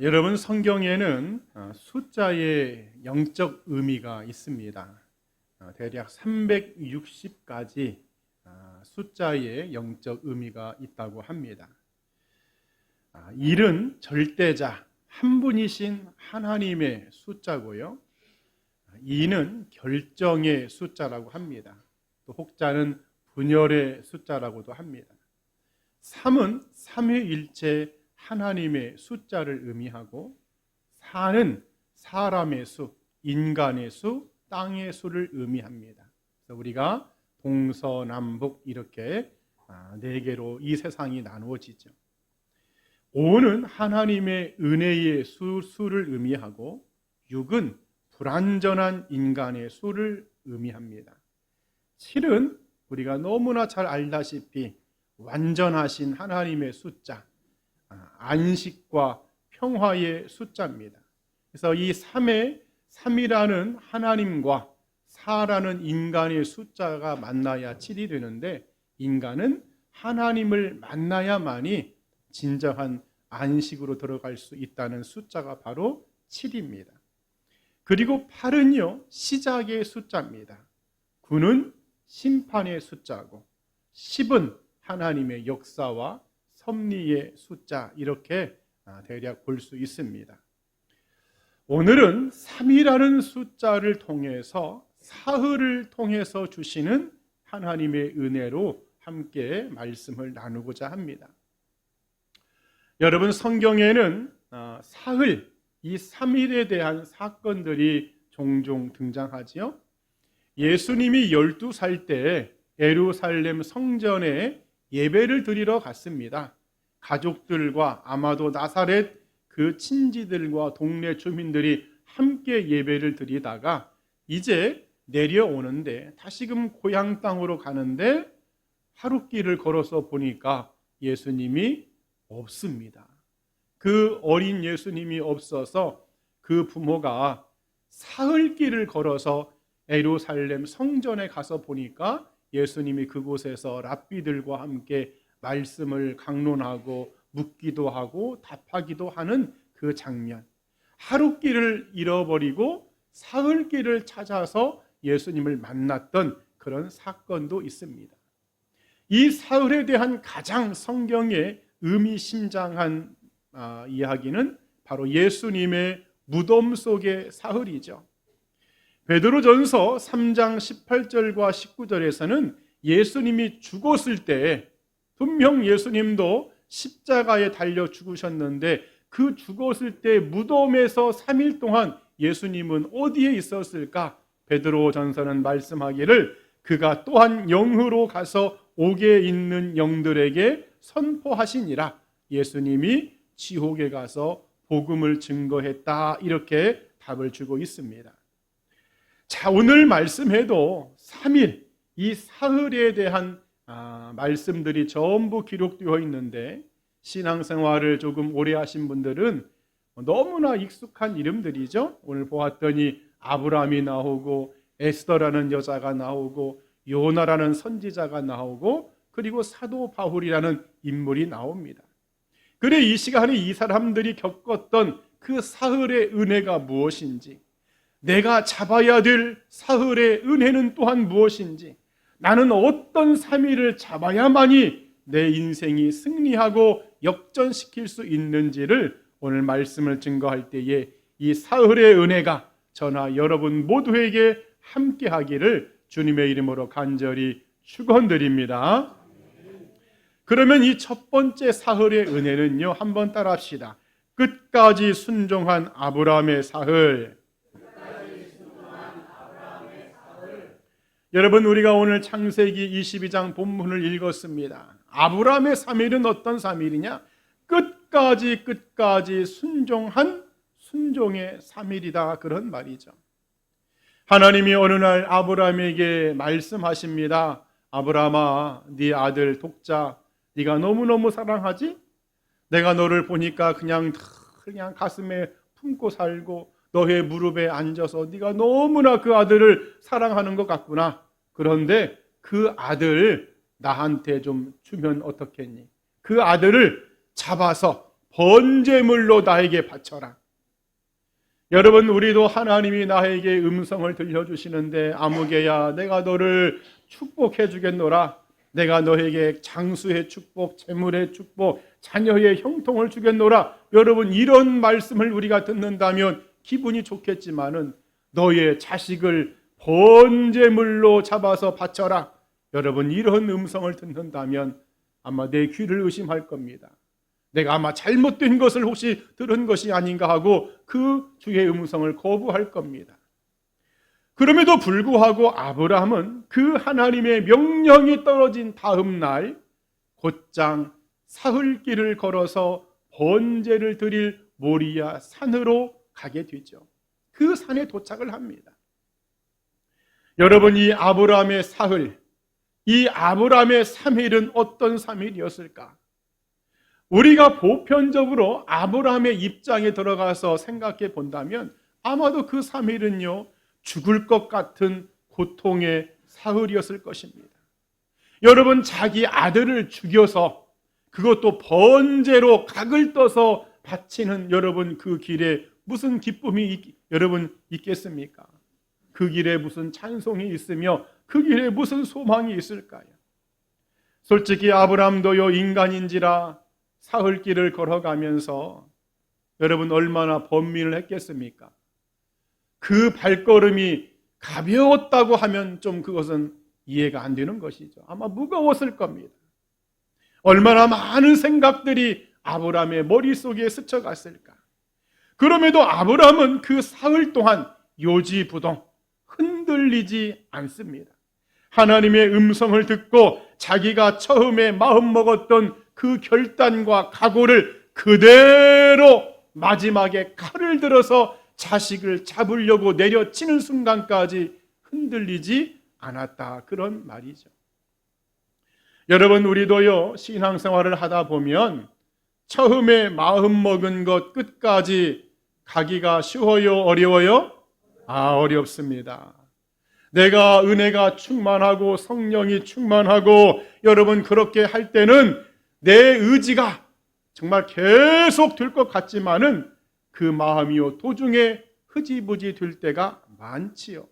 여러분 성경에는 숫자의 영적 의미가 있습니다. 대략 360가지 숫자의 영적 의미가 있다고 합니다. 1은 절대자, 한 분이신 하나님의 숫자고요. 2는 결정의 숫자라고 합니다. 또 혹자는 분열의 숫자라고도 합니다. 3은 삼위일체 하나님의 숫자를 의미하고 4는 사람의 수, 인간의 수, 땅의 수를 의미합니다. 그래서 우리가 동서남북 이렇게 4개로 이 세상이 나누어지죠. 5는 하나님의 은혜의 수를 의미하고 6은 불완전한 인간의 수를 의미합니다. 7은 우리가 너무나 잘 알다시피 완전하신 하나님의 숫자, 안식과 평화의 숫자입니다. 그래서 이 3이라는 하나님과 4라는 인간의 숫자가 만나야 7이 되는데, 인간은 하나님을 만나야만이 진정한 안식으로 들어갈 수 있다는 숫자가 바로 7입니다. 그리고 8은요, 시작의 숫자입니다. 9는 심판의 숫자고, 10은 하나님의 역사와 섭리의 숫자, 이렇게 대략 볼 수 있습니다. 오늘은 3이라는 숫자를 통해서 사흘을 통해서 주시는 하나님의 은혜로 함께 말씀을 나누고자 합니다. 여러분 성경에는 사흘, 이 3일에 대한 사건들이 종종 등장하지요. 예수님이 12살 때 예루살렘 성전에 예배를 드리러 갔습니다. 가족들과 아마도 나사렛 그 친지들과 동네 주민들이 함께 예배를 드리다가 이제 내려오는데, 다시금 고향 땅으로 가는데 하룻길을 걸어서 보니까 예수님이 없습니다. 그 어린 예수님이 없어서 그 부모가 사흘길을 걸어서 예루살렘 성전에 가서 보니까 예수님이 그곳에서 랍비들과 함께 말씀을 강론하고 묻기도 하고 답하기도 하는 그 장면, 하룻길을 잃어버리고 사흘길을 찾아서 예수님을 만났던 그런 사건도 있습니다. 이 사흘에 대한 가장 성경의 의미심장한 이야기는 바로 예수님의 무덤 속의 사흘이죠. 베드로전서 3장 18절과 19절에서는 예수님이 죽었을 때, 분명 예수님도 십자가에 달려 죽으셨는데 그 죽었을 때 무덤에서 3일 동안 예수님은 어디에 있었을까? 베드로전서는 말씀하기를 그가 또한 영으로 가서 옥에 있는 영들에게 선포하시니라. 예수님이 지옥에 가서 복음을 증거했다, 이렇게 답을 주고 있습니다. 자, 오늘 말씀에도 3일, 이 사흘에 대한 말씀들이 전부 기록되어 있는데, 신앙생활을 조금 오래 하신 분들은 너무나 익숙한 이름들이죠. 오늘 보았더니 아브라함이 나오고 에스더라는 여자가 나오고 요나라는 선지자가 나오고 그리고 사도 바울이라는 인물이 나옵니다. 그래, 이 시간에 이 사람들이 겪었던 그 사흘의 은혜가 무엇인지, 내가 잡아야 될 사흘의 은혜는 또한 무엇인지, 나는 어떤 3일을 잡아야만이 내 인생이 승리하고 역전시킬 수 있는지를 오늘 말씀을 증거할 때에 이 사흘의 은혜가 저나 여러분 모두에게 함께 하기를 주님의 이름으로 간절히 축원드립니다. 그러면 이 첫 번째 사흘의 은혜는요, 한번 따라 합시다. 끝까지 순종한 아브라함의 사흘. 여러분, 우리가 오늘 창세기 22장 본문을 읽었습니다. 아브라함의 3일은 어떤 3일이냐? 끝까지 순종한 순종의 3일이다, 그런 말이죠. 하나님이 어느 날 아브라함에게 말씀하십니다. 아브라함아, 네 아들 독자 네가 너무너무 사랑하지? 내가 너를 보니까 그냥 가슴에 품고 살고 너의 무릎에 앉아서 네가 너무나 그 아들을 사랑하는 것 같구나. 그런데 그 아들 나한테 좀 주면 어떻겠니? 그 아들을 잡아서 번제물로 나에게 바쳐라. 여러분, 우리도 하나님이 나에게 음성을 들려주시는데, 아무개야 내가 너를 축복해 주겠노라, 내가 너에게 장수의 축복, 재물의 축복, 자녀의 형통을 주겠노라. 여러분, 이런 말씀을 우리가 듣는다면 기분이 좋겠지만은 너의 자식을 번제물로 잡아서 바쳐라, 여러분, 이런 음성을 듣는다면 아마 내 귀를 의심할 겁니다. 내가 아마 잘못된 것을 혹시 들은 것이 아닌가 하고 그 주의 음성을 거부할 겁니다. 그럼에도 불구하고 아브라함은 그 하나님의 명령이 떨어진 다음 날 곧장 사흘길을 걸어서 번제를 드릴 모리아 산으로 가게 되죠. 그 산에 도착을 합니다. 여러분, 이 아브라함의 사흘, 이 아브라함의 3일은 어떤 3일이었을까? 우리가 보편적으로 아브라함의 입장에 들어가서 생각해 본다면 아마도 그 3일은요, 죽을 것 같은 고통의 사흘이었을 것입니다. 여러분, 자기 아들을 죽여서 그것도 번제로 각을 떠서 바치는 여러분 그 길에 무슨 기쁨이 여러분 있겠습니까? 그 길에 무슨 찬송이 있으며 그 길에 무슨 소망이 있을까요? 솔직히 아브라함도요, 인간인지라 사흘길을 걸어가면서 여러분 얼마나 번민을 했겠습니까? 그 발걸음이 가벼웠다고 하면 좀 그것은 이해가 안 되는 것이죠. 아마 무거웠을 겁니다. 얼마나 많은 생각들이 아브라함의 머릿속에 스쳐갔을까? 그럼에도 아브라함은 그 사흘 동안 요지부동 흔들리지 않습니다. 하나님의 음성을 듣고 자기가 처음에 마음먹었던 그 결단과 각오를 그대로 마지막에 칼을 들어서 자식을 잡으려고 내려치는 순간까지 흔들리지 않았다, 그런 말이죠. 여러분, 우리도요, 신앙생활을 하다 보면 처음에 마음먹은 것 끝까지 가기가 쉬워요, 어려워요? 어렵습니다. 내가 은혜가 충만하고 성령이 충만하고 여러분 그렇게 할 때는 내 의지가 정말 계속 될 것 같지만은 그 마음이요, 도중에 흐지부지 될 때가 많지요.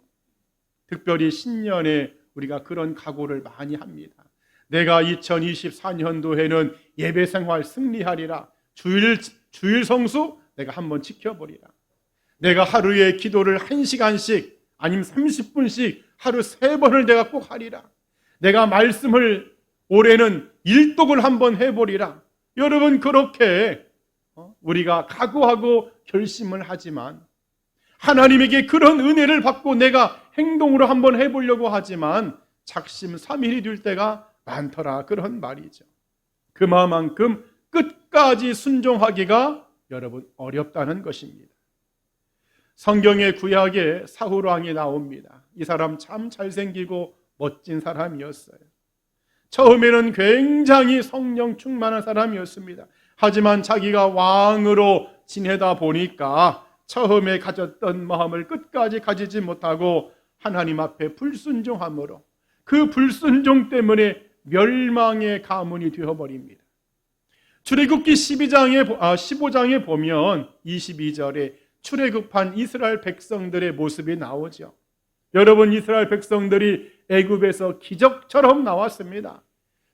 특별히 신년에 우리가 그런 각오를 많이 합니다. 내가 2024년도에는 예배생활 승리하리라, 주일 성수 내가 한번 지켜보리라, 내가 하루에 기도를 1시간씩 아니면 30분씩 하루 3번을 내가 꼭 하리라, 내가 말씀을 올해는 일독을 한번 해보리라. 여러분, 그렇게 우리가 각오하고 결심을 하지만 하나님에게 그런 은혜를 받고 내가 행동으로 한번 해보려고 하지만 작심삼일이 될 때가 많더라, 그런 말이죠. 그만큼 끝까지 순종하기가 여러분 어렵다는 것입니다. 성경의 구약에 사울왕이 나옵니다. 이 사람 참 잘생기고 멋진 사람이었어요. 처음에는 굉장히 성령 충만한 사람이었습니다. 하지만 자기가 왕으로 지내다 보니까 처음에 가졌던 마음을 끝까지 가지지 못하고 하나님 앞에 불순종함으로 그 불순종 때문에 멸망의 가문이 되어버립니다. 출애굽기 15장에 보면 22절에 출애굽한 이스라엘 백성들의 모습이 나오죠. 여러분, 이스라엘 백성들이 애굽에서 기적처럼 나왔습니다.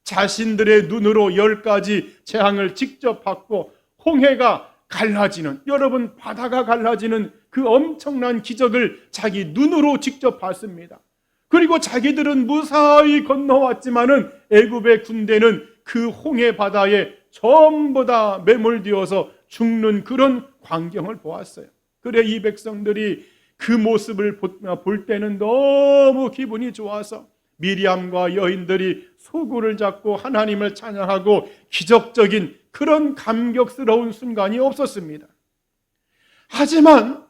자신들의 눈으로 10가지 재앙을 직접 받고 홍해가 갈라지는, 여러분 바다가 갈라지는 그 엄청난 기적을 자기 눈으로 직접 봤습니다. 그리고 자기들은 무사히 건너왔지만은 애굽의 군대는 그 홍해 바다에 전부 다 매몰되어서 죽는 그런 광경을 보았어요. 그래 이 백성들이 그 모습을 볼 때는 너무 기분이 좋아서 미리암과 여인들이 소굴을 잡고 하나님을 찬양하고 기적적인 그런 감격스러운 순간이 없었습니다. 하지만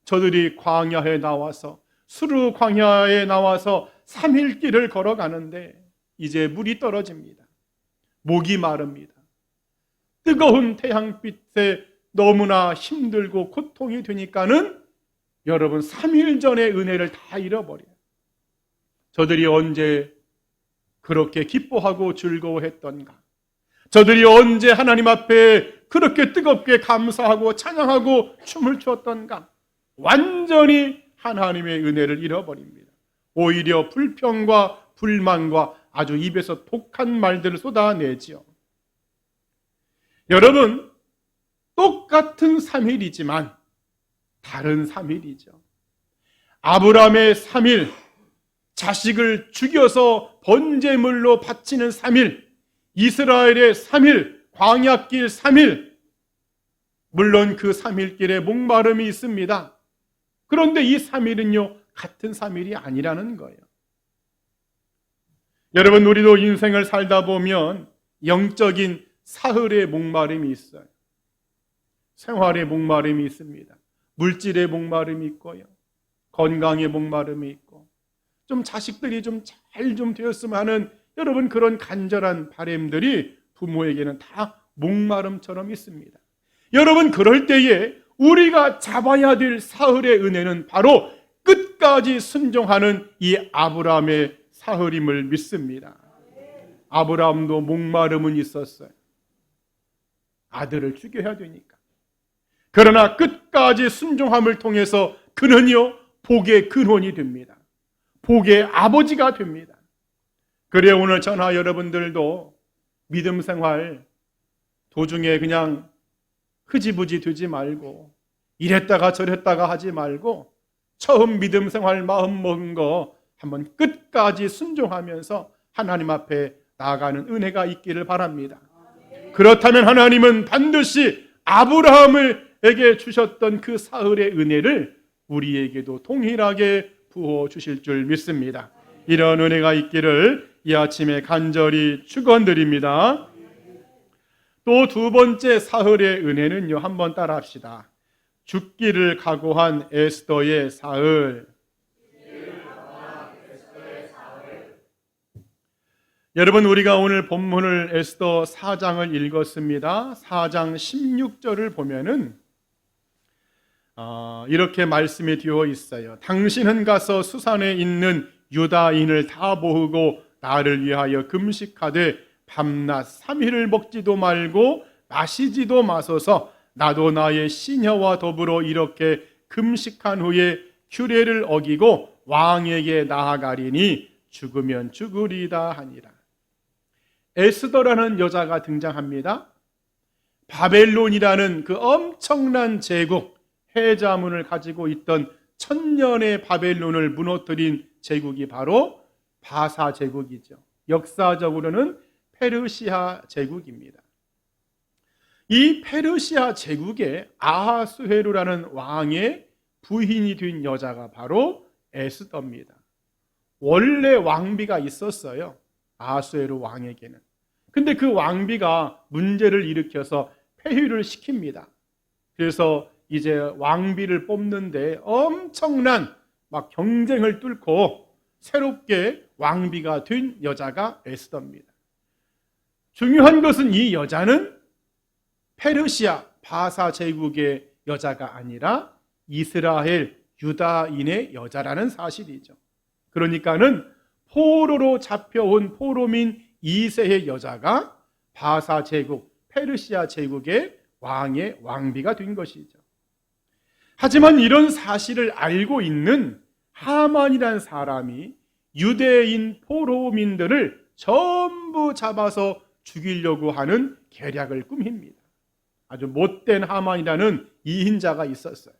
저들이 광야에 나와서 수르 광야에 나와서 3일 길을 걸어가는데 이제 물이 떨어집니다. 목이 마릅니다. 뜨거운 태양빛에 너무나 힘들고 고통이 되니까는 여러분 3일 전의 은혜를 다 잃어버려요. 저들이 언제 그렇게 기뻐하고 즐거워했던가? 저들이 언제 하나님 앞에 그렇게 뜨겁게 감사하고 찬양하고 춤을 추었던가? 완전히 하나님의 은혜를 잃어버립니다. 오히려 불평과 불만과 아주 입에서 독한 말들을 쏟아내지요. 여러분, 똑같은 3일이지만 다른 3일이죠. 아브라함의 3일, 자식을 죽여서 번제물로 바치는 3일, 이스라엘의 3일, 광야길 3일, 물론 그 3일길에 목마름이 있습니다. 그런데 이 3일은요, 같은 3일이 아니라는 거예요. 여러분, 우리도 인생을 살다 보면 영적인 사흘의 목마름이 있어요. 생활의 목마름이 있습니다. 물질의 목마름이 있고요. 건강의 목마름이 있고, 좀 자식들이 좀 잘 좀 되었으면 하는 여러분 그런 간절한 바람들이 부모에게는 다 목마름처럼 있습니다. 여러분, 그럴 때에 우리가 잡아야 될 사흘의 은혜는 바로 끝까지 순종하는 이 아브라함의 사흘임을 믿습니다. 아브라함도 목마름은 있었어요. 아들을 죽여야 되니까. 그러나 끝까지 순종함을 통해서 그는요, 복의 근원이 됩니다. 복의 아버지가 됩니다. 그래, 오늘 저나 여러분들도 믿음 생활 도중에 그냥 흐지부지 되지 말고, 이랬다가 저랬다가 하지 말고, 처음 믿음 생활 마음 먹은 거 한번 끝까지 순종하면서 하나님 앞에 나아가는 은혜가 있기를 바랍니다. 그렇다면 하나님은 반드시 아브라함에게 주셨던 그 사흘의 은혜를 우리에게도 동일하게 부어 주실 줄 믿습니다. 이런 은혜가 있기를 이 아침에 간절히 축원드립니다. 또 두 번째 사흘의 은혜는요, 한번 따라 합시다. 죽기를 각오한 에스더의 사흘. 여러분, 우리가 오늘 본문을 에스더 4장을 읽었습니다. 4장 16절을 보면은 이렇게 말씀이 되어 있어요. 당신은 가서 수산에 있는 유다인을 다 모으고 나를 위하여 금식하되 밤낮 3일을 먹지도 말고 마시지도 마소서. 나도 나의 시녀와 더불어 이렇게 금식한 후에 규례를 어기고 왕에게 나아가리니 죽으면 죽으리다 하니라. 에스더라는 여자가 등장합니다. 바벨론이라는 그 엄청난 제국, 해자문을 가지고 있던 천년의 바벨론을 무너뜨린 제국이 바로 바사 제국이죠. 역사적으로는 페르시아 제국입니다. 이 페르시아 제국의 아하수헤루라는 왕의 부인이 된 여자가 바로 에스더입니다. 원래 왕비가 있었어요. 아하수헤루 왕에게는. 근데 그 왕비가 문제를 일으켜서 폐위를 시킵니다. 그래서 이제 왕비를 뽑는데 엄청난 막 경쟁을 뚫고 새롭게 왕비가 된 여자가 에스더입니다. 중요한 것은 이 여자는 페르시아 바사 제국의 여자가 아니라 이스라엘 유다인의 여자라는 사실이죠. 그러니까는 포로로 잡혀온 포로민 2세의 여자가 바사 제국, 페르시아 제국의 왕의 왕비가 된 것이죠. 하지만 이런 사실을 알고 있는 하만이라는 사람이 유대인 포로민들을 전부 잡아서 죽이려고 하는 계략을 꾸밉니다. 아주 못된 하만이라는 이인자가 있었어요.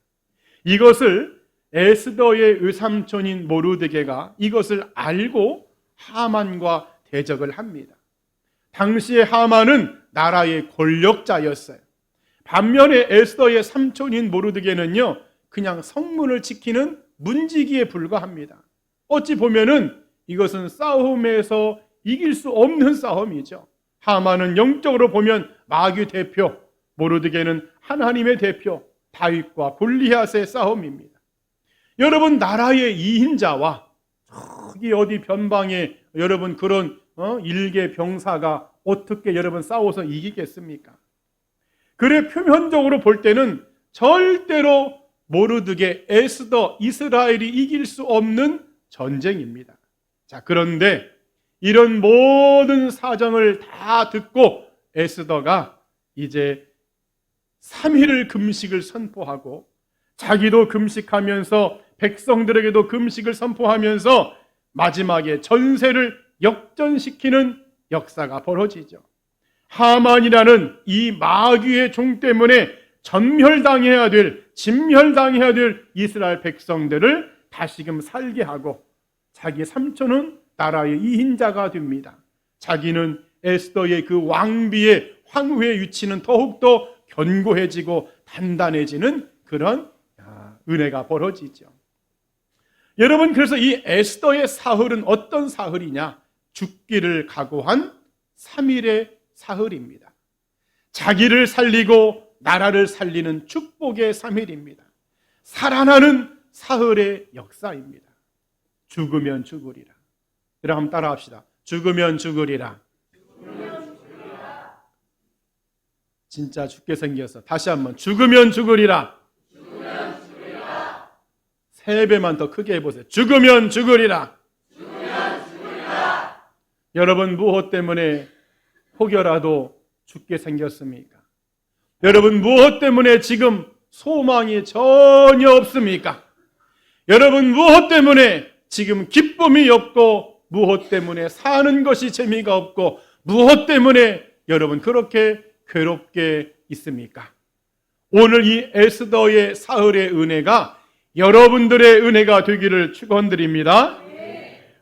이것을 에스더의 외삼촌인 모르드게가 이것을 알고 하만과 대적을 합니다. 당시에 하만은 나라의 권력자였어요. 반면에 에스더의 삼촌인 모르드게는요, 그냥 성문을 지키는 문지기에 불과합니다. 어찌 보면은 이것은 싸움에서 이길 수 없는 싸움이죠. 하만은 영적으로 보면 마귀 대표, 모르드게는 하나님의 대표, 다윗과 골리앗의 싸움입니다. 여러분, 나라의 이인자와 저기 어디 변방에 여러분 그런 일개 병사가 어떻게 여러분 싸워서 이기겠습니까? 그래, 표면적으로 볼 때는 절대로 모르드게, 에스더, 이스라엘이 이길 수 없는 전쟁입니다. 자, 그런데 이런 모든 사정을 다 듣고 에스더가 이제 3일을 금식을 선포하고 자기도 금식하면서 백성들에게도 금식을 선포하면서 마지막에 전세를 역전시키는 역사가 벌어지죠. 하만이라는 이 마귀의 종 때문에 진멸당해야 될 이스라엘 백성들을 다시금 살게 하고 자기 삼촌은 나라의 이인자가 됩니다. 자기는 에스더의 그 왕비의 황후의 위치는 더욱더 견고해지고 단단해지는 그런 은혜가 벌어지죠. 여러분, 그래서 이 에스더의 사흘은 어떤 사흘이냐? 죽기를 각오한 3일의 사흘입니다. 자기를 살리고 나라를 살리는 축복의 3일입니다. 살아나는 사흘의 역사입니다. 죽으면 죽으리라. 여러분 한번 따라합시다. 죽으면 죽으리라. 진짜 죽게 생겨서 다시 한번 죽으면 죽으리라. 3배만 더 크게 해보세요. 죽으면 죽으리라. 여러분 무엇 때문에 혹여라도 죽게 생겼습니까? 여러분 무엇 때문에 지금 소망이 전혀 없습니까? 여러분 무엇 때문에 지금 기쁨이 없고 무엇 때문에 사는 것이 재미가 없고 무엇 때문에 여러분 그렇게 괴롭게 있습니까? 오늘 이 에스더의 사흘의 은혜가 여러분들의 은혜가 되기를 축원드립니다.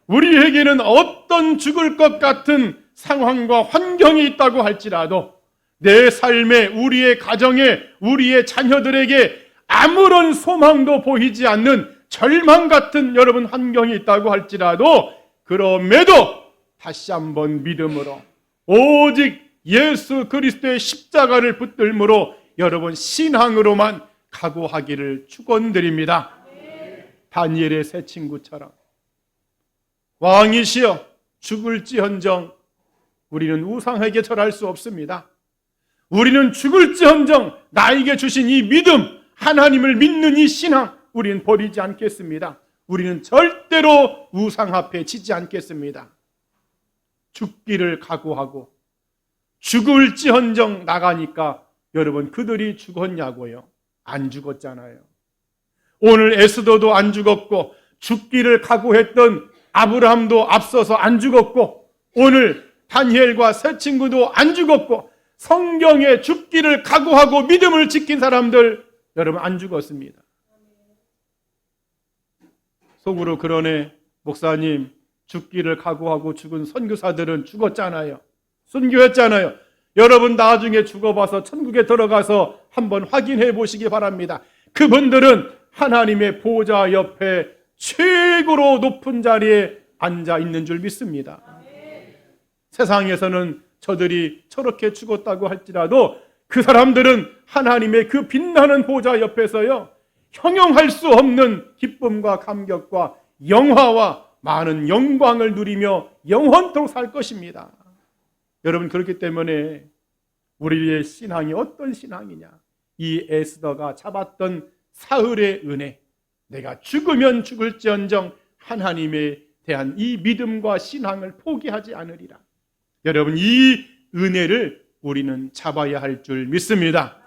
우리에게는 어떤 죽을 것 같은 상황과 환경이 있다고 할지라도 내 삶에, 우리의 가정에, 우리의 자녀들에게 아무런 소망도 보이지 않는 절망 같은 여러분 환경이 있다고 할지라도 그럼에도 다시 한번 믿음으로 오직 예수 그리스도의 십자가를 붙들므로 여러분 신앙으로만 각오하기를 축원드립니다. 다니엘의 세 친구처럼 왕이시여 죽을지언정 우리는 우상에게 절할 수 없습니다. 우리는 죽을지언정 나에게 주신 이 믿음, 하나님을 믿는 이 신앙 우리는 버리지 않겠습니다. 우리는 절대로 우상 앞에 지지 않겠습니다. 죽기를 각오하고 죽을지언정 나가니까 여러분 그들이 죽었냐고요? 안 죽었잖아요. 오늘 에스더도 안 죽었고 죽기를 각오했던 아브라함도 앞서서 안 죽었고 오늘 다니엘과 세 친구도 안 죽었고 성경에 죽기를 각오하고 믿음을 지킨 사람들 여러분 안 죽었습니다. 속으로 그러네 목사님 죽기를 각오하고 죽은 선교사들은 죽었잖아요. 순교했잖아요. 여러분 나중에 죽어봐서 천국에 들어가서 한번 확인해 보시기 바랍니다. 그분들은 하나님의 보좌 옆에 최고로 높은 자리에 앉아 있는 줄 믿습니다. 세상에서는 저들이 저렇게 죽었다고 할지라도 그 사람들은 하나님의 그 빛나는 보좌 옆에서요 형용할 수 없는 기쁨과 감격과 영화와 많은 영광을 누리며 영원토록 살 것입니다. 여러분 그렇기 때문에 우리의 신앙이 어떤 신앙이냐? 이 에스더가 잡았던 사흘의 은혜, 내가 죽으면 죽을지언정 하나님에 대한 이 믿음과 신앙을 포기하지 않으리라. 여러분 이 은혜를 우리는 잡아야 할 줄 믿습니다.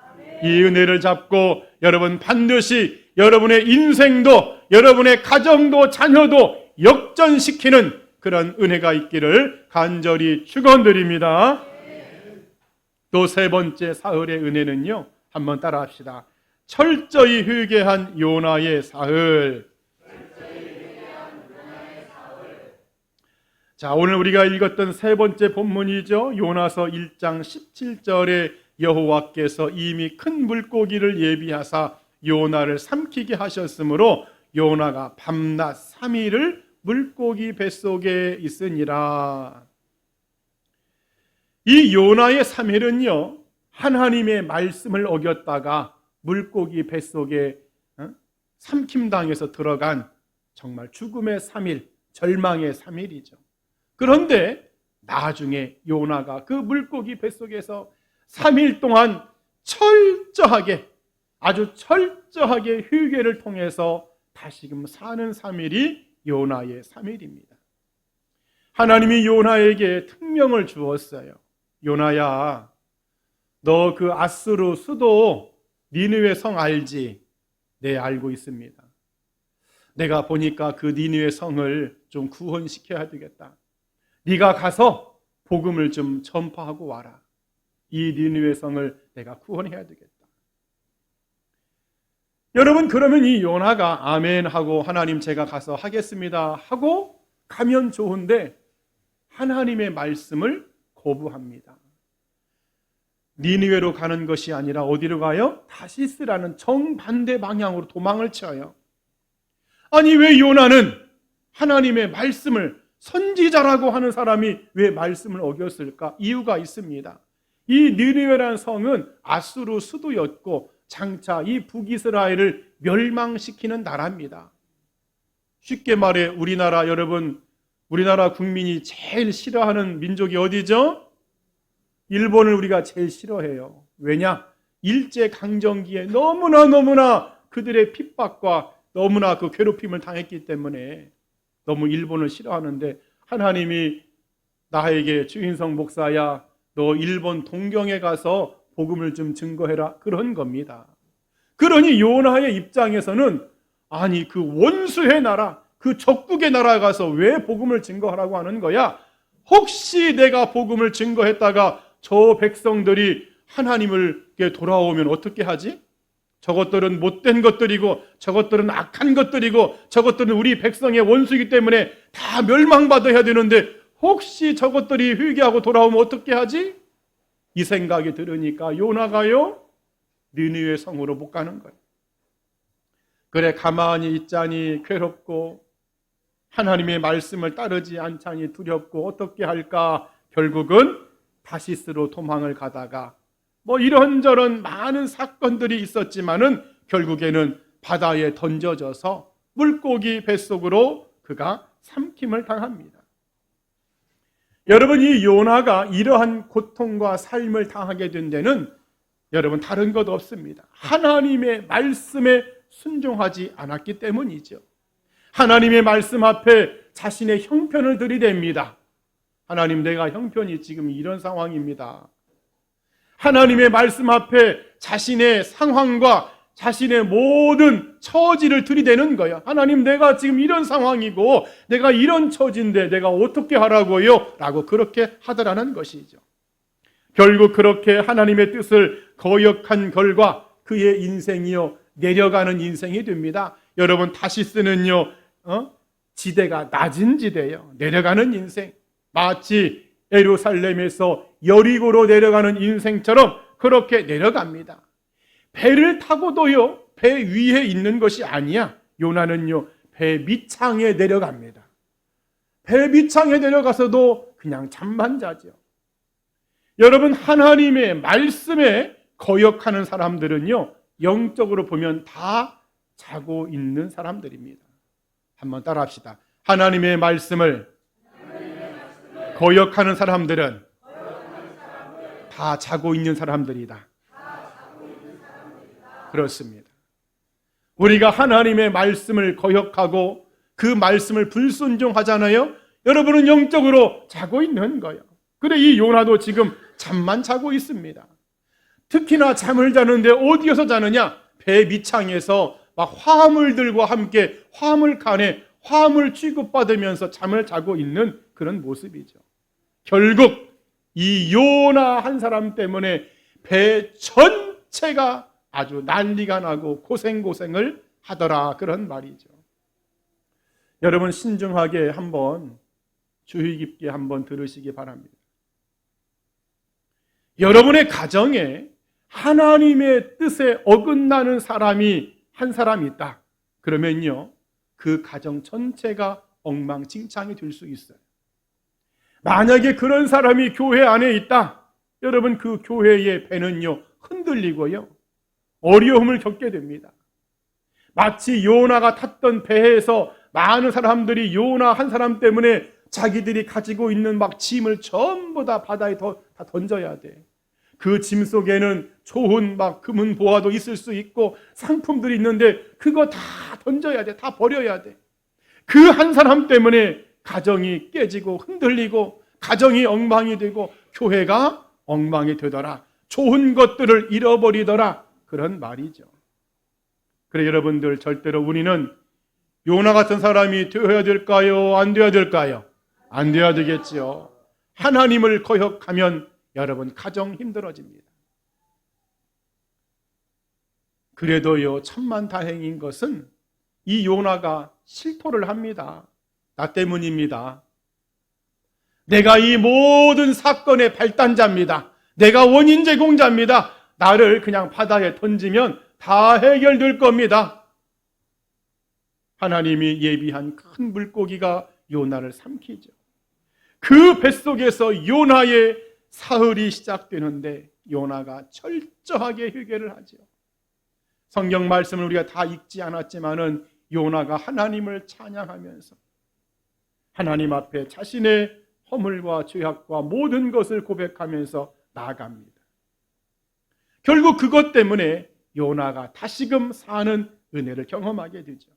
이 은혜를 잡고 여러분 반드시 여러분의 인생도 여러분의 가정도 자녀도 역전시키는 그런 은혜가 있기를 간절히 축원드립니다. 또 세 번째 사흘의 은혜는요, 한번 따라합시다. 철저히 회개한 요나의 사흘. 자, 오늘 우리가 읽었던 세 번째 본문이죠. 요나서 1장 17절에 여호와께서 이미 큰 물고기를 예비하사 요나를 삼키게 하셨으므로 요나가 밤낮 3일을 물고기 뱃속에 있으니라. 이 요나의 3일은요 하나님의 말씀을 어겼다가 물고기 뱃속에 삼킴당해서 들어간 정말 죽음의 3일, 절망의 3일이죠. 그런데 나중에 요나가 그 물고기 뱃속에서 3일 동안 철저하게, 아주 철저하게 회개를 통해서 다시금 사는 3일이 요나의 3일입니다. 하나님이 요나에게 특명을 주었어요. 요나야, 너 그 아수르 수도 니느웨 성 알지? 네, 알고 있습니다. 내가 보니까 그 니느웨 성을 좀 구원시켜야 되겠다. 네가 가서 복음을 좀 전파하고 와라. 이 니느웨 성을 내가 구원해야 되겠다. 여러분, 그러면 이 요나가 아멘 하고 하나님 제가 가서 하겠습니다 하고 가면 좋은데 하나님의 말씀을 거부합니다. 니느웨로 가는 것이 아니라 어디로 가요? 다시스라는 정반대 방향으로 도망을 쳐요. 아니, 왜 요나는 하나님의 말씀을, 선지자라고 하는 사람이 왜 말씀을 어겼을까? 이유가 있습니다. 이 니느웨라는 성은 아수르 수도였고 장차 이 북이스라엘을 멸망시키는 나라입니다. 쉽게 말해 우리나라, 여러분, 우리나라 국민이 제일 싫어하는 민족이 어디죠? 일본을 우리가 제일 싫어해요. 왜냐? 일제강점기에 너무나 그들의 핍박과 너무나 그 괴롭힘을 당했기 때문에 너무 일본을 싫어하는데, 하나님이 나에게 주인성 목사야, 너 일본 동경에 가서 복음을 좀 증거해라, 그런 겁니다. 그러니 요나의 입장에서는 아니, 그 원수의 나라, 그 적국의 나라에 가서 왜 복음을 증거하라고 하는 거야? 혹시 내가 복음을 증거했다가 저 백성들이 하나님께 돌아오면 어떻게 하지? 저것들은 못된 것들이고 저것들은 악한 것들이고 저것들은 우리 백성의 원수이기 때문에 다 멸망받아야 되는데 혹시 저것들이 회개하고 돌아오면 어떻게 하지? 이 생각이 들으니까 요나가요, 니느웨 성으로 못 가는 거예요. 그래, 가만히 있자니 괴롭고 하나님의 말씀을 따르지 않자니 두렵고 어떻게 할까? 결국은 다시스로 도망을 가다가 뭐 이런저런 많은 사건들이 있었지만은 결국에는 바다에 던져져서 물고기 뱃속으로 그가 삼킴을 당합니다. 여러분, 이 요나가 이러한 고통과 삶을 당하게 된 데는 여러분 다른 것 없습니다. 하나님의 말씀에 순종하지 않았기 때문이죠. 하나님의 말씀 앞에 자신의 형편을 들이댑니다. 하나님, 내가 형편이 지금 이런 상황입니다. 하나님의 말씀 앞에 자신의 상황과 자신의 모든 처지를 들이대는 거야. 하나님, 내가 지금 이런 상황이고 내가 이런 처지인데 내가 어떻게 하라고요? 라고 그렇게 하더라는 것이죠. 결국 그렇게 하나님의 뜻을 거역한 결과 그의 인생이요, 내려가는 인생이 됩니다. 여러분, 다시스는요, 지대가 낮은 지대예요. 내려가는 인생. 마치 예루살렘에서 여리고로 내려가는 인생처럼 그렇게 내려갑니다. 배를 타고도요, 배 위에 있는 것이 아니야. 요나는요, 배 밑창에 내려갑니다. 배 밑창에 내려가서도 그냥 잠만 자죠. 여러분, 하나님의 말씀에 거역하는 사람들은요, 영적으로 보면 다 자고 있는 사람들입니다. 한번 따라합시다. 하나님의 말씀을 거역하는 사람들은 다 자고 있는 사람들이다. 그렇습니다. 우리가 하나님의 말씀을 거역하고 그 말씀을 불순종하잖아요. 여러분은 영적으로 자고 있는 거예요. 그래, 이 요나도 지금 잠만 자고 있습니다. 특히나 잠을 자는데 어디에서 자느냐? 배 밑창에서 막 화물들과 함께 화물칸에 화물 취급받으면서 잠을 자고 있는 그런 모습이죠. 결국 이 요나 한 사람 때문에 배 전체가 아주 난리가 나고 고생을 하더라, 그런 말이죠. 여러분, 신중하게 한번, 주의 깊게 한번 들으시기 바랍니다. 여러분의 가정에 하나님의 뜻에 어긋나는 사람이 한 사람 있다. 그러면요, 그 가정 전체가 엉망진창이 될 수 있어요. 만약에 그런 사람이 교회 안에 있다. 여러분, 그 교회의 배는요, 흔들리고요, 어려움을 겪게 됩니다. 마치 요나가 탔던 배에서 많은 사람들이 요나 한 사람 때문에 자기들이 가지고 있는 막 짐을 전부 다 바다에 다 던져야 돼. 그 짐 속에는 좋은 막 금은 보화도 있을 수 있고 상품들이 있는데 그거 다 던져야 돼. 다 버려야 돼. 그 한 사람 때문에 가정이 깨지고 흔들리고 가정이 엉망이 되고 교회가 엉망이 되더라. 좋은 것들을 잃어버리더라, 그런 말이죠. 그래 여러분들, 절대로 우리는 요나 같은 사람이 되어야 될까요? 안 되어야 될까요? 안 되어야 되겠지요. 하나님을 거역하면 여러분 가정 힘들어집니다. 그래도요, 천만다행인 것은 이 요나가 실토를 합니다. 나 때문입니다. 내가 이 모든 사건의 발단자입니다. 내가 원인 제공자입니다. 나를 그냥 바다에 던지면 다 해결될 겁니다. 하나님이 예비한 큰 물고기가 요나를 삼키죠. 그 뱃속에서 요나의 사흘이 시작되는데 요나가 철저하게 회개를 하죠. 성경 말씀을 우리가 다 읽지 않았지만은 요나가 하나님을 찬양하면서 하나님 앞에 자신의 허물과 죄악과 모든 것을 고백하면서 나아갑니다. 결국 그것 때문에 요나가 다시금 사는 은혜를 경험하게 되죠.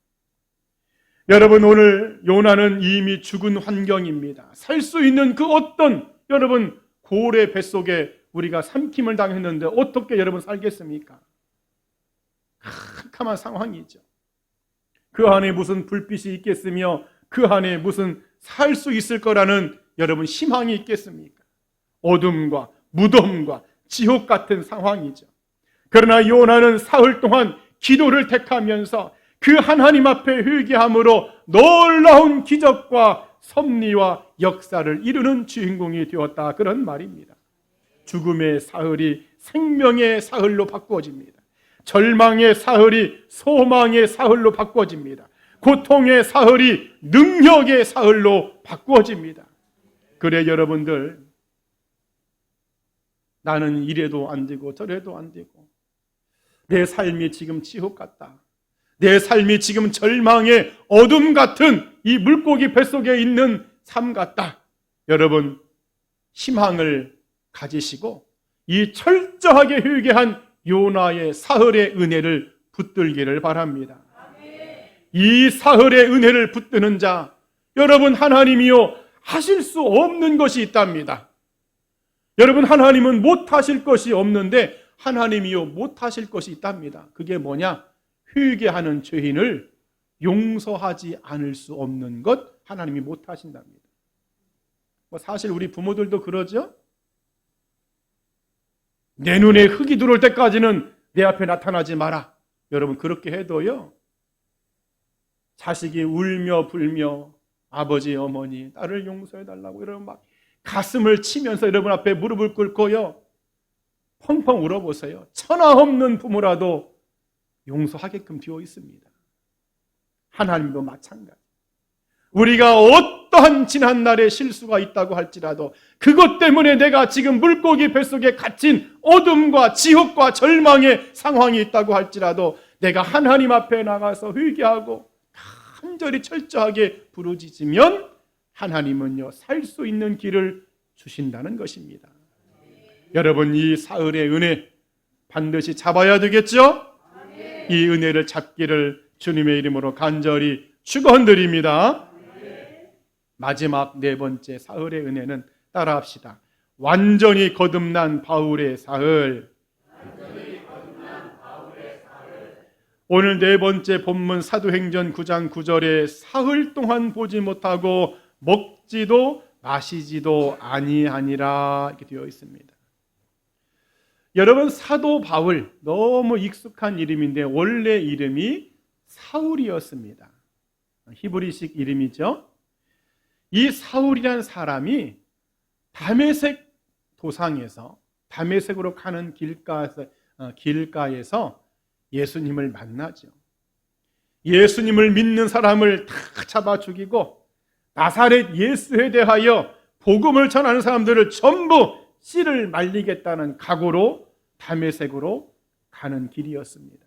여러분, 오늘 요나는 이미 죽은 환경입니다. 살 수 있는 그 어떤, 여러분, 고래 뱃속에 우리가 삼킴을 당했는데 어떻게 여러분 살겠습니까? 캄캄한 상황이죠. 그 안에 무슨 불빛이 있겠으며 그 안에 무슨 살 수 있을 거라는 여러분 희망이 있겠습니까? 어둠과 무덤과 지옥 같은 상황이죠. 그러나 요나는 사흘 동안 기도를 택하면서 그 하나님 앞에 회개함으로 놀라운 기적과 섭리와 역사를 이루는 주인공이 되었다, 그런 말입니다. 죽음의 사흘이 생명의 사흘로 바꾸어집니다. 절망의 사흘이 소망의 사흘로 바꾸어집니다. 고통의 사흘이 능력의 사흘로 바꾸어집니다. 그래 여러분들, 나는 이래도 안 되고 저래도 안 되고 내 삶이 지금 지옥 같다, 내 삶이 지금 절망의 어둠 같은 이 물고기 뱃속에 있는 삶 같다. 여러분, 희망을 가지시고 이 철저하게 회개한 요나의 사흘의 은혜를 붙들기를 바랍니다. 이 사흘의 은혜를 붙드는 자, 여러분, 하나님이요 하실 수 없는 것이 있답니다. 여러분, 하나님은 못하실 것이 없는데 하나님이요 못하실 것이 있답니다. 그게 뭐냐? 회개하는 죄인을 용서하지 않을 수 없는 것, 하나님이 못하신답니다. 사실 우리 부모들도 그러죠. 내 눈에 흙이 들어올 때까지는 내 앞에 나타나지 마라. 여러분, 그렇게 해도요, 자식이 울며 불며 아버지 어머니 나를 용서해달라고 여러분 막 가슴을 치면서 여러분 앞에 무릎을 꿇고요 펑펑 울어보세요. 천하 없는 부모라도 용서하게끔 되어 있습니다. 하나님도 마찬가지. 우리가 어떠한 지난날의 실수가 있다고 할지라도 그것 때문에 내가 지금 물고기 뱃속에 갇힌 어둠과 지옥과 절망의 상황이 있다고 할지라도 내가 하나님 앞에 나가서 회개하고 간절히 철저하게 부르짖으면 하나님은요 살 수 있는 길을 주신다는 것입니다. 여러분, 이 사흘의 은혜 반드시 잡아야 되겠죠? 이 은혜를 잡기를 주님의 이름으로 간절히 축원드립니다. 마지막 네 번째 사흘의 은혜는 따라합시다. 완전히 거듭난 바울의 사흘. 오늘 네 번째 본문 사도행전 9장 9절에 사흘 동안 보지 못하고 먹지도 마시지도 아니하니라 이렇게 되어 있습니다. 여러분, 사도 바울 너무 익숙한 이름인데 원래 이름이 사울이었습니다. 히브리식 이름이죠. 이 사울이라는 사람이 다메섹 도상에서 다메섹으로 가는 길가에서 예수님을 만나죠. 예수님을 믿는 사람을 다 잡아 죽이고 나사렛 예수에 대하여 복음을 전하는 사람들을 전부 씨를 말리겠다는 각오로 다메섹으로 가는 길이었습니다.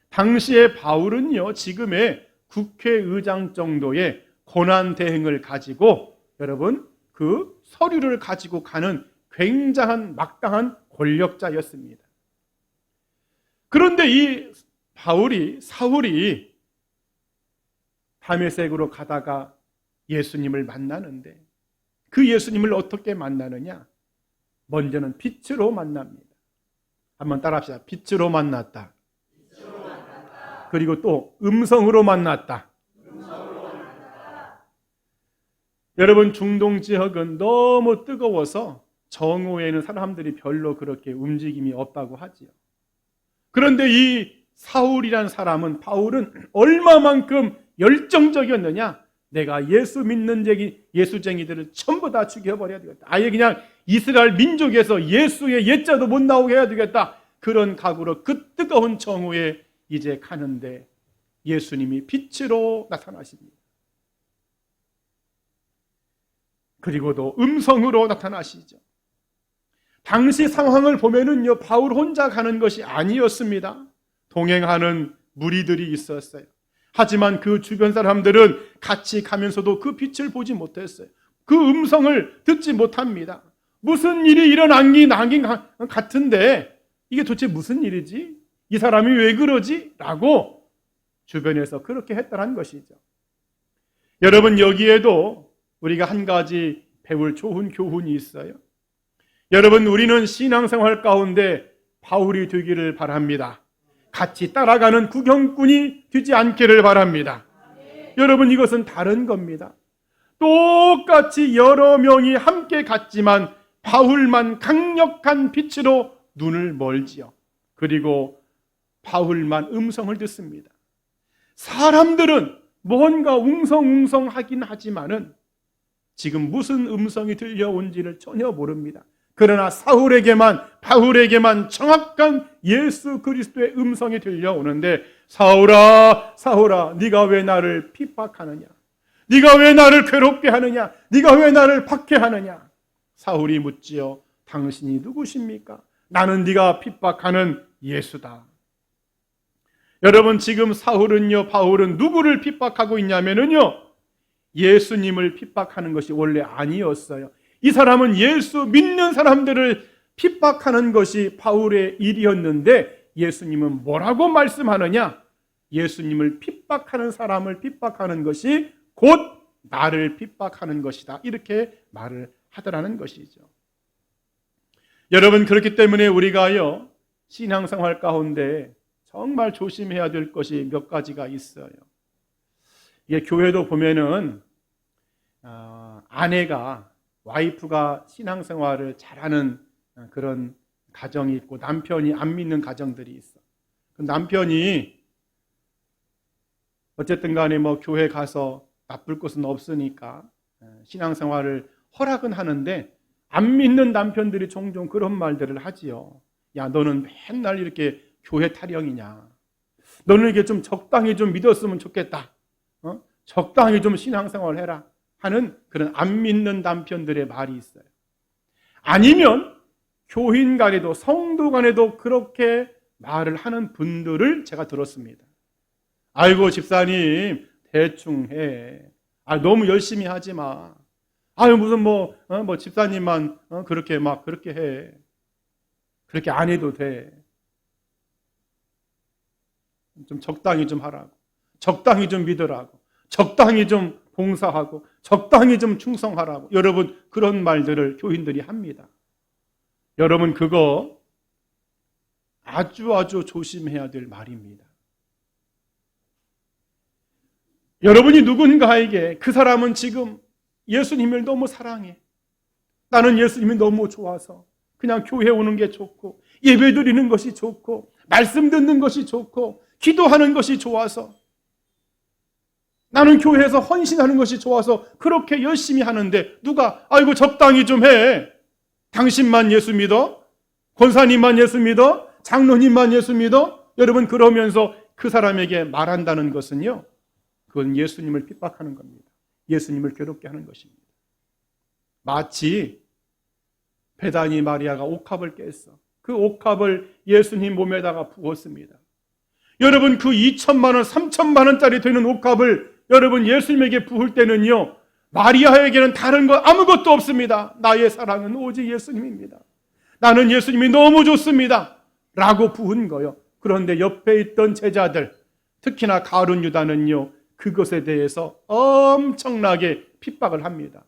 당시에 바울은요 지금의 국회의장 정도의 고난 대행을 가지고 여러분 그 서류를 가지고 가는 굉장한 막강한 권력자였습니다. 그런데 이 사울이 다메섹으로 가다가 예수님을 만나는데 그 예수님을 어떻게 만나느냐? 먼저는 빛으로 만납니다. 한번 따라합시다. 빛으로 만났다. 그리고 또 음성으로 만났다. 여러분, 중동 지역은 너무 뜨거워서 정오에는 사람들이 별로 그렇게 움직임이 없다고 하지요. 그런데 이 사울이라는 사람은, 바울은 얼마만큼 열정적이었느냐? 내가 예수 믿는 예수쟁이들을 전부 다 죽여버려야 되겠다. 아예 그냥 이스라엘 민족에서 예수의 옛자도 못 나오게 해야 되겠다. 그런 각오로 그 뜨거운 정오에 이제 가는데 예수님이 빛으로 나타나십니다. 그리고도 음성으로 나타나시죠. 당시 상황을 보면은요, 바울 혼자 가는 것이 아니었습니다. 동행하는 무리들이 있었어요. 하지만 그 주변 사람들은 같이 가면서도 그 빛을 보지 못했어요. 그 음성을 듣지 못합니다. 무슨 일이 일어나긴 같은데 이게 도대체 무슨 일이지? 이 사람이 왜 그러지? 라고 주변에서 그렇게 했다는 것이죠. 여러분, 여기에도 우리가 한 가지 배울 좋은 교훈이 있어요. 여러분, 우리는 신앙생활 가운데 바울이 되기를 바랍니다. 같이 따라가는 구경꾼이 되지 않기를 바랍니다. 여러분, 이것은 다른 겁니다. 똑같이 여러 명이 함께 갔지만 바울만 강력한 빛으로 눈을 멀지요. 그리고 바울만 음성을 듣습니다. 사람들은 뭔가 웅성웅성하긴 하지만은 지금 무슨 음성이 들려온지를 전혀 모릅니다. 그러나 바울에게만 정확한 예수 그리스도의 음성이 들려오는데, 사울아, 사울아, 네가 왜 나를 핍박하느냐? 네가 왜 나를 괴롭게 하느냐? 네가 왜 나를 박해하느냐? 사울이 묻지요. 당신이 누구십니까? 나는 네가 핍박하는 예수다. 여러분, 지금 바울은 누구를 핍박하고 있냐면요, 예수님을 핍박하는 것이 원래 아니었어요. 이 사람은 예수 믿는 사람들을 핍박하는 것이 바울의 일이었는데, 예수님은 뭐라고 말씀하느냐? 예수님을 핍박하는 사람을 핍박하는 것이 곧 나를 핍박하는 것이다. 이렇게 말을 하더라는 것이죠. 여러분, 그렇기 때문에 우리가요, 신앙생활 가운데 정말 조심해야 될 것이 몇 가지가 있어요. 이게 교회도 보면은 와이프가 신앙생활을 잘하는 그런 가정이 있고, 남편이 안 믿는 가정들이 있어. 그 남편이 어쨌든 간에 교회 가서 나쁠 것은 없으니까 신앙생활을 허락은 하는데, 안 믿는 남편들이 종종 그런 말들을 하지요. 야, 너는 맨날 이렇게 교회 타령이냐? 너는 이게 좀 적당히 좀 믿었으면 좋겠다. 적당히 좀 신앙생활을 해라. 하는 그런 안 믿는 남편들의 말이 있어요. 아니면 교인 간에도, 성도 간에도 그렇게 말을 하는 분들을 제가 들었습니다. 아이고, 집사님 대충 해. 너무 열심히 하지 마. 무슨 집사님만 그렇게 해. 그렇게 안 해도 돼. 좀 적당히 좀 하라고. 적당히 좀 믿으라고. 적당히 좀 봉사하고, 적당히 좀 충성하라고. 여러분, 그런 말들을 교인들이 합니다. 여러분, 그거 아주 조심해야 될 말입니다. 여러분이 누군가에게 그 사람은 지금 예수님을 너무 사랑해. 나는 예수님이 너무 좋아서 그냥 교회 오는 게 좋고, 예배 드리는 것이 좋고, 말씀 듣는 것이 좋고, 기도하는 것이 좋아서, 나는 교회에서 헌신하는 것이 좋아서 그렇게 열심히 하는데, 누가 아이고 적당히 좀 해. 당신만 예수 믿어? 권사님만 예수 믿어? 장로님만 예수 믿어? 여러분, 그러면서 그 사람에게 말한다는 것은요, 그건 예수님을 핍박하는 겁니다. 예수님을 괴롭게 하는 것입니다. 마치 베다니 마리아가 옥합을 깼어. 그 옥합을 예수님 몸에다가 부었습니다. 여러분, 그 2천만 원, 3천만 원짜리 되는 옥합을 여러분 예수님에게 부을 때는요, 마리아에게는 다른 거 아무것도 없습니다. 나의 사랑은 오직 예수님입니다. 나는 예수님이 너무 좋습니다. 라고 부은 거요. 그런데 옆에 있던 제자들, 특히나 가룟 유다는요, 그것에 대해서 엄청나게 핍박을 합니다.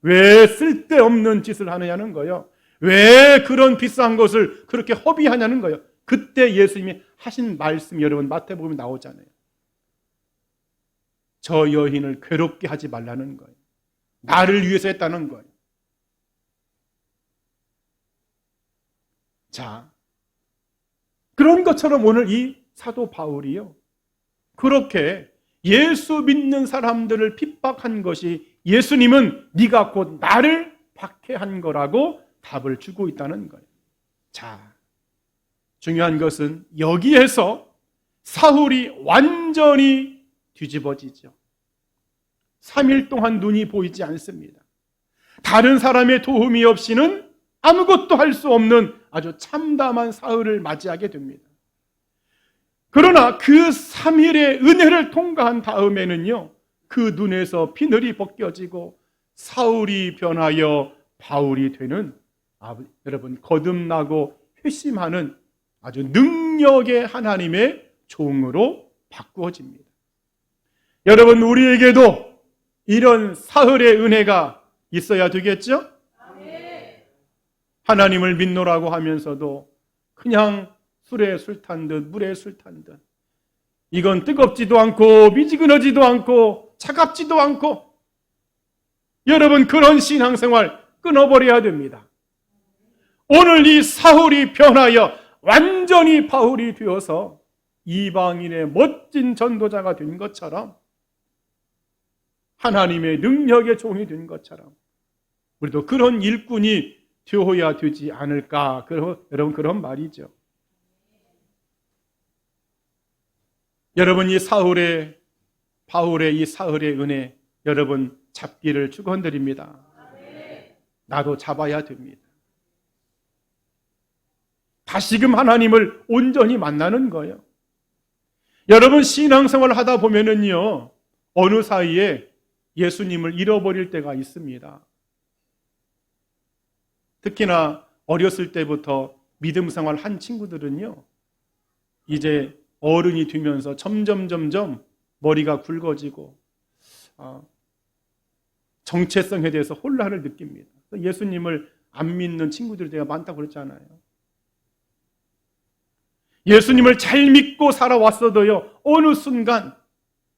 왜 쓸데없는 짓을 하느냐는 거요. 왜 그런 비싼 것을 그렇게 허비하냐는 거예요. 그때 예수님이 하신 말씀 여러분 마태복음에 나오잖아요. 저 여인을 괴롭게 하지 말라는 거예요. 나를 위해서 했다는 거예요. 자, 그런 것처럼 오늘 이 사도 바울이요, 그렇게 예수 믿는 사람들을 핍박한 것이 예수님은 네가 곧 나를 박해한 거라고 답을 주고 있다는 거예요. 자, 중요한 것은 여기에서 사울이 완전히 뒤집어지죠. 3일 동안 눈이 보이지 않습니다. 다른 사람의 도움이 없이는 아무것도 할 수 없는 아주 참담한 사흘을 맞이하게 됩니다. 그러나 그 3일의 은혜를 통과한 다음에는요, 그 눈에서 비늘이 벗겨지고 사울이 변하여 바울이 되는, 여러분 거듭나고 회심하는 아주 능력의 하나님의 종으로 바꾸어집니다. 여러분, 우리에게도 이런 사흘의 은혜가 있어야 되겠죠? 하나님을 믿노라고 하면서도 그냥 술에 술 탄 듯 물에 술 탄 듯, 이건 뜨겁지도 않고 미지근하지도 않고 차갑지도 않고, 여러분 그런 신앙생활 끊어버려야 됩니다. 오늘 이 사울이 변하여 완전히 바울이 되어서 이방인의 멋진 전도자가 된 것처럼, 하나님의 능력의 종이 된 것처럼 우리도 그런 일꾼이 되어야 되지 않을까, 여러분 그런 말이죠. 여러분 이 바울의 이 사흘의 은혜 여러분 잡기를 축원드립니다. 나도 잡아야 됩니다. 다시금 하나님을 온전히 만나는 거예요. 여러분 신앙생활 하다 보면은요, 어느 사이에 예수님을 잃어버릴 때가 있습니다. 특히나 어렸을 때부터 믿음 생활 한 친구들은요, 이제 어른이 되면서 점점 머리가 굵어지고 정체성에 대해서 혼란을 느낍니다. 예수님을 안 믿는 친구들이 되게 많다고 그랬잖아요. 예수님을 잘 믿고 살아왔어도요, 어느 순간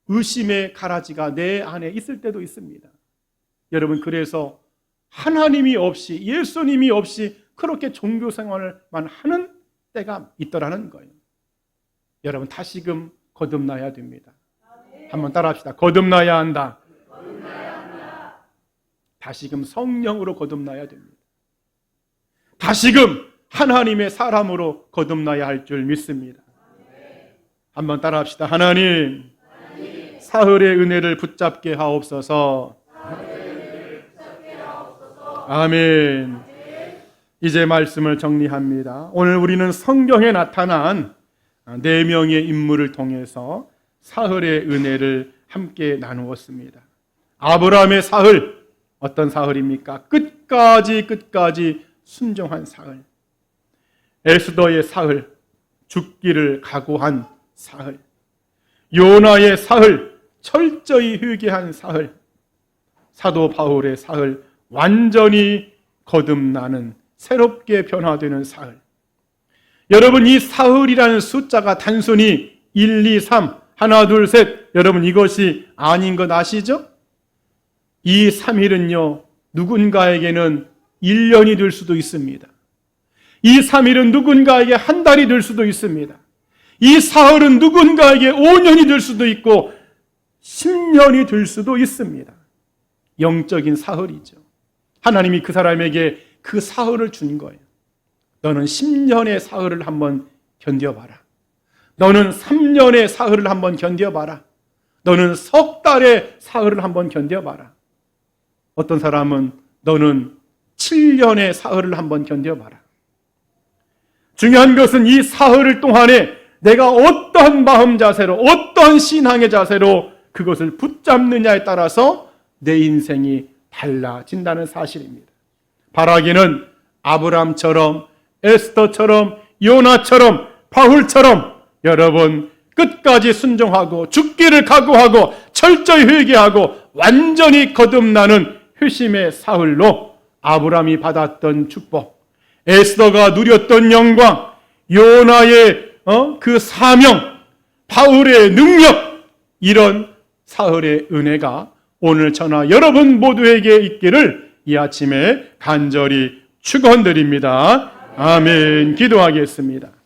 의심의 가라지가 내 안에 있을 때도 있습니다. 여러분 그래서 하나님이 없이, 예수님이 없이 그렇게 종교 생활만 하는 때가 있더라는 거예요. 여러분 다시금 거듭나야 됩니다. 한번 따라합시다. 거듭나야 한다. 다시금 성령으로 거듭나야 됩니다. 다시금 하나님의 사람으로 거듭나야 할 줄 믿습니다. 한번 따라합시다. 하나님, 사흘의 은혜를 붙잡게 하옵소서. 아멘. 이제 말씀을 정리합니다. 오늘 우리는 성경에 나타난 4명의 인물을 통해서 사흘의 은혜를 함께 나누었습니다. 아브라함의 사흘, 어떤 사흘입니까? 끝까지 순종한 사흘. 에스더의 사흘, 죽기를 각오한 사흘. 요나의 사흘, 철저히 회개한 사흘. 사도 바울의 사흘, 완전히 거듭나는, 새롭게 변화되는 사흘. 여러분 이 사흘이라는 숫자가 단순히 1, 2, 3, 하나, 둘, 셋, 여러분 이것이 아닌 것 아시죠? 이 3일은요, 누군가에게는 1년이 될 수도 있습니다. 이 3일은 누군가에게 한 달이 될 수도 있습니다. 이 사흘은 누군가에게 5년이 될 수도 있고 10년이 될 수도 있습니다. 영적인 사흘이죠. 하나님이 그 사람에게 그 사흘을 준 거예요. 너는 10년의 사흘을 한번 견뎌봐라. 너는 3년의 사흘을 한번 견뎌봐라. 너는 석 달의 사흘을 한번 견뎌봐라. 어떤 사람은 너는 7년의 사흘을 한번 견뎌봐라. 중요한 것은 이 사흘을 동안에 내가 어떤 마음 자세로, 어떤 신앙의 자세로 그것을 붙잡느냐에 따라서 내 인생이 달라진다는 사실입니다. 바라기는 아브람처럼, 에스더처럼, 요나처럼, 바울처럼 여러분 끝까지 순종하고 죽기를 각오하고 철저히 회개하고 완전히 거듭나는 회심의 사흘로 아브람이 받았던 축복, 에스더가 누렸던 영광, 요나의 그 사명, 바울의 능력, 이런 사흘의 은혜가 오늘 저나 여러분 모두에게 있기를 이 아침에 간절히 축원드립니다. 아멘. 기도하겠습니다.